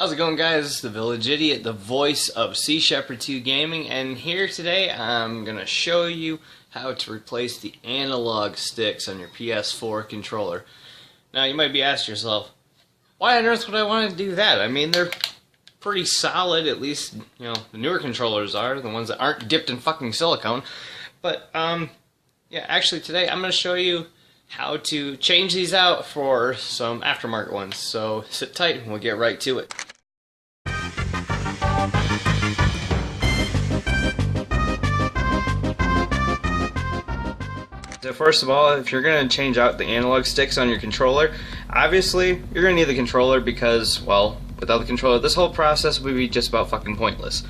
How's it going, guys? This is the Village Idiot, the voice of Sea Shepherd 2 Gaming, and here today I'm going to show you how to replace the analog sticks on your PS4 controller. Now, you might be asking yourself, why on earth would I want to do that? I mean, they're pretty solid, at least, the newer controllers are, the ones that aren't dipped in fucking silicone. But, yeah, actually today I'm going to show you how to change these out for some aftermarket ones. So sit tight and we'll get right to it. So first of all, if you're going to change out the analog sticks on your controller, obviously you're going to need the controller because, well, without the controller this whole process would be just about fucking pointless.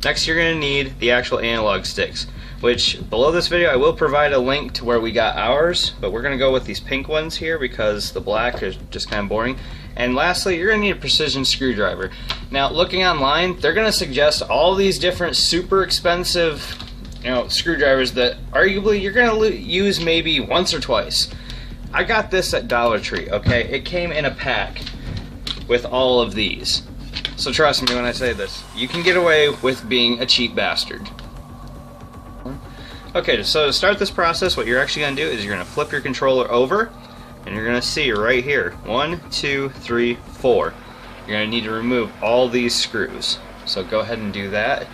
Next, you're going to need the actual analog sticks, which below this video I will provide a link to where we got ours, but we're going to go with these pink ones here because the black is just kind of boring. And lastly, you're going to need a precision screwdriver. Now, looking online, they're going to suggest all these different super expensive screwdrivers that arguably you're going to use maybe once or twice. I got this at Dollar Tree, okay? It came in a pack with all of these. So trust me when I say this, you can get away with being a cheap bastard. Okay, so to start this process, what you're actually going to do is you're going to flip your controller over, and you're going to see right here, 1, 2, 3, 4. You're going to need to remove all these screws. So go ahead and do that.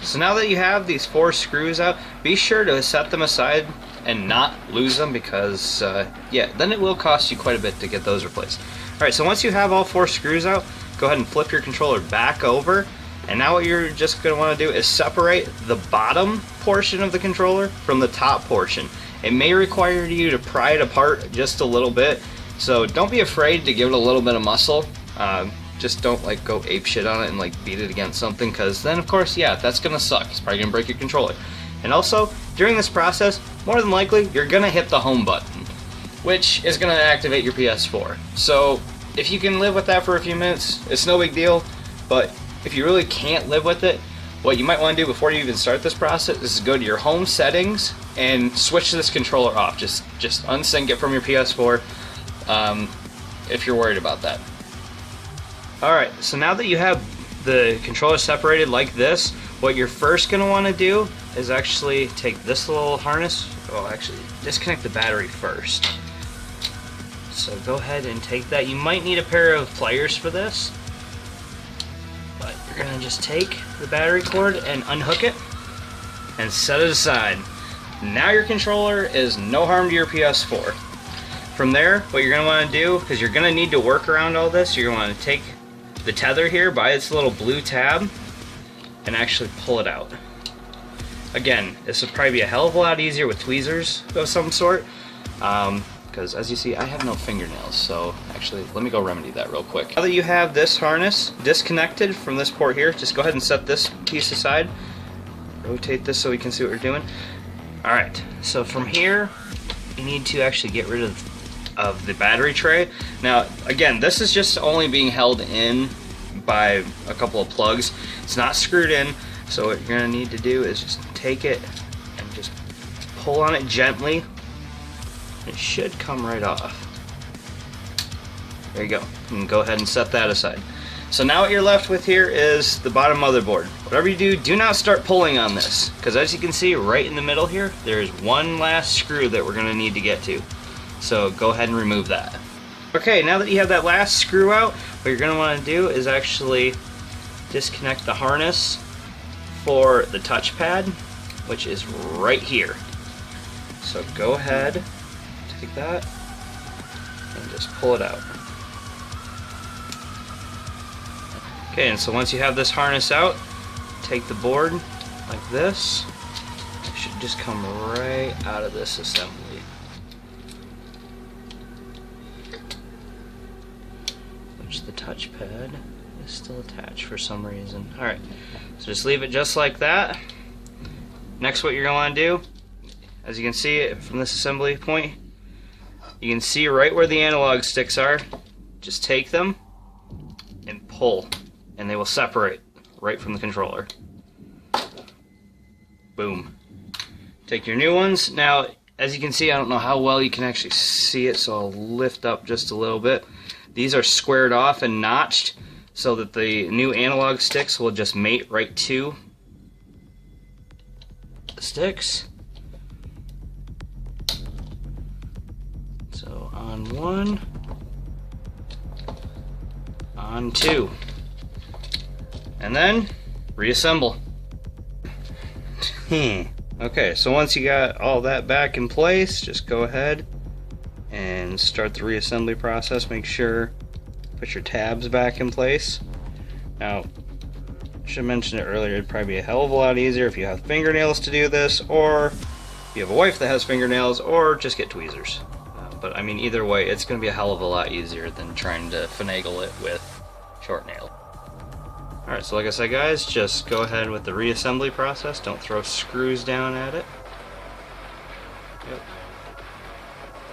So now that you have these 4 screws out, be sure to set them aside and not lose them because, yeah, then it will cost you quite a bit to get those replaced. Alright, so once you have all 4 screws out, go ahead and flip your controller back over, and now what you're just going to want to do is separate the bottom portion of the controller from the top portion. It may require you to pry it apart just a little bit, so don't be afraid to give it a little bit of muscle. Just don't go ape shit on it and beat it against something, because then of course, yeah, that's gonna suck. It's probably gonna break your controller. And also, during this process, more than likely, you're gonna hit the home button, which is gonna activate your PS4. So if you can live with that for a few minutes, it's no big deal. But if you really can't live with it, what you might want to do before you even start this process is go to your home settings and switch this controller off. Just unsync it from your PS4 if you're worried about that. Alright, so now that you have the controller separated like this, what you're first going to want to do is actually take this little harness, actually disconnect the battery first. So go ahead and take that. You might need a pair of pliers for this, but you're going to just take the battery cord and unhook it and set it aside. Now your controller is no harm to your PS4. From there, what you're going to want to do, because you're going to need to work around all this, you're going to want to take the tether here by its little blue tab and actually pull it out. Again, this would probably be a hell of a lot easier with tweezers of some sort, because as you see, I have no fingernails, so actually let me go remedy that real quick. Now that you have this harness disconnected from this port here, just go ahead and set this piece aside. Rotate this so we can see what we're doing. Alright, so from here you need to actually get rid of the battery tray. Now again, this is just only being held in by a couple of plugs. It's not screwed in, so what you're going to need to do is just take it and just pull on it gently. It should come right off. There you go. You can go ahead and set that aside. So now what you're left with here is the bottom motherboard. Whatever you do, do not start pulling on this, because as you can see right in the middle here, there's one last screw that we're going to need to get to. So go ahead and remove that. Okay, now that you have that last screw out, what you're going to want to do is actually disconnect the harness for the touchpad, which is right here. So go ahead, take that, and just pull it out. Okay, and so once you have this harness out, take the board like this. It should just come right out of this assembly. The touchpad is still attached for some reason. Alright, so just leave it just like that. Next, what you're going to want to do, as you can see it from this assembly point, you can see right where the analog sticks are. Just take them and pull, and they will separate right from the controller. Boom. Take your new ones. Now, as you can see, I don't know how well you can actually see it, so I'll lift up just a little bit. These are squared off and notched. so that the new analog sticks will just mate right to the sticks. So on 1, on 2, and then reassemble. Okay, so once you got all that back in place, just go ahead and start the reassembly process. Make sure put your tabs back in place. Now, I should mention it earlier, it'd probably be a hell of a lot easier if you have fingernails to do this, or if you have a wife that has fingernails, or just get tweezers. But I mean, either way, it's going to be a hell of a lot easier than trying to finagle it with short nails. Alright, so like I said, guys, just go ahead with the reassembly process. Don't throw screws down at it. Yep.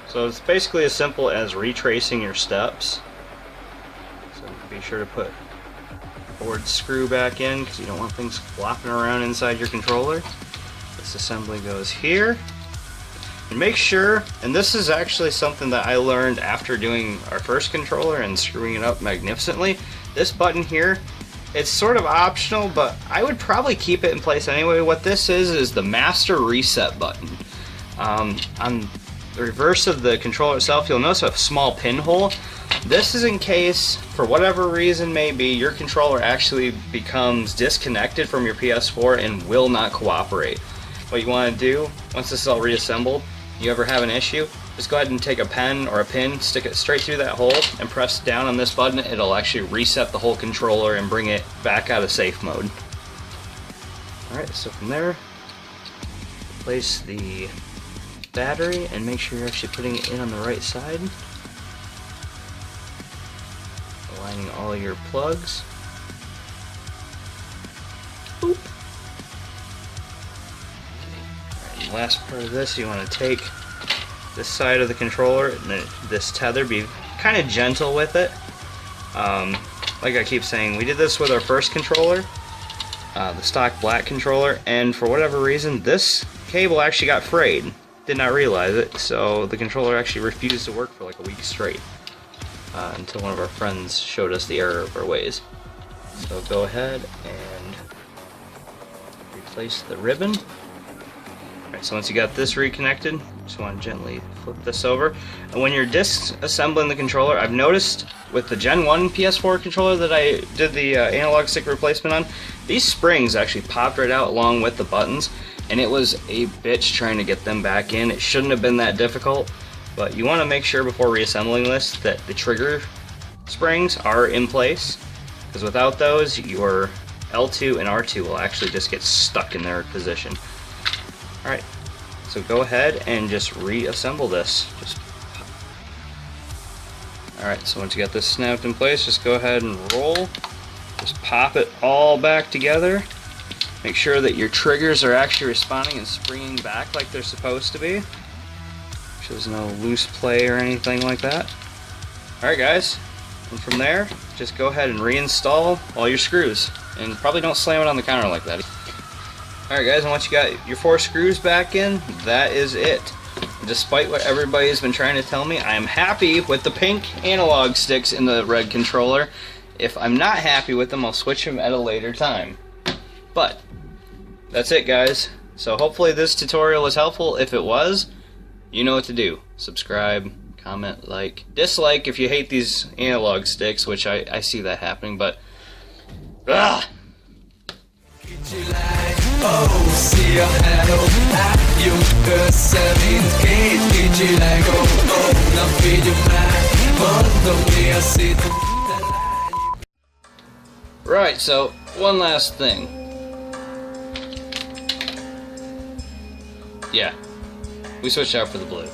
So it's basically as simple as retracing your steps. So be sure to put the forward screw back in because you don't want things flopping around inside your controller. This assembly goes here. And make sure, and this is actually something that I learned after doing our first controller and screwing it up magnificently. This button here, it's sort of optional, but I would probably keep it in place anyway. What this is the master reset button. On the reverse of the controller itself, you'll notice a small pinhole. This is in case, for whatever reason maybe, your controller actually becomes disconnected from your PS4 and will not cooperate. What you want to do, once this is all reassembled, you ever have an issue, just go ahead and take a pen or a pin, stick it straight through that hole, and press down on this button. It'll actually reset the whole controller and bring it back out of safe mode. Alright, so from there, place the battery and make sure you're actually putting it in on the right side. Aligning all your plugs. Boop. Alright, last part of this, you want to take this side of the controller and this tether, be kind of gentle with it. Like I keep saying, we did this with our first controller, the stock black controller, and for whatever reason this cable actually got frayed. Did not realize it, so the controller actually refused to work for like a week straight until one of our friends showed us the error of our ways. So go ahead and replace the ribbon. Alright, so once you got this reconnected, just want to gently flip this over. And when you're disassembling the controller, I've noticed with the Gen 1 PS4 controller that I did the analog stick replacement on, these springs actually popped right out along with the buttons, and it was a bitch trying to get them back in. It shouldn't have been that difficult, but you want to make sure before reassembling this that the trigger springs are in place, because without those, your L2 and R2 will actually just get stuck in their position. Alright, so go ahead and just reassemble this. Alright, so once you got this snapped in place, just go ahead and roll. Just pop it all back together. Make sure that your triggers are actually responding and springing back like they're supposed to be. So there's no loose play or anything like that. Alright guys, and from there, just go ahead and reinstall all your screws. And probably don't slam it on the counter like that. Alright guys, and once you got your 4 screws back in, that is it. Despite what everybody has been trying to tell me, I am happy with the pink analog sticks in the red controller. If I'm not happy with them, I'll switch them at a later time. But, that's it guys. So hopefully this tutorial was helpful. If it was, you know what to do. Subscribe, comment, like, dislike if you hate these analog sticks, which I see that happening, but... Ugh! Right, so one last thing. Yeah, we switched out for the blue.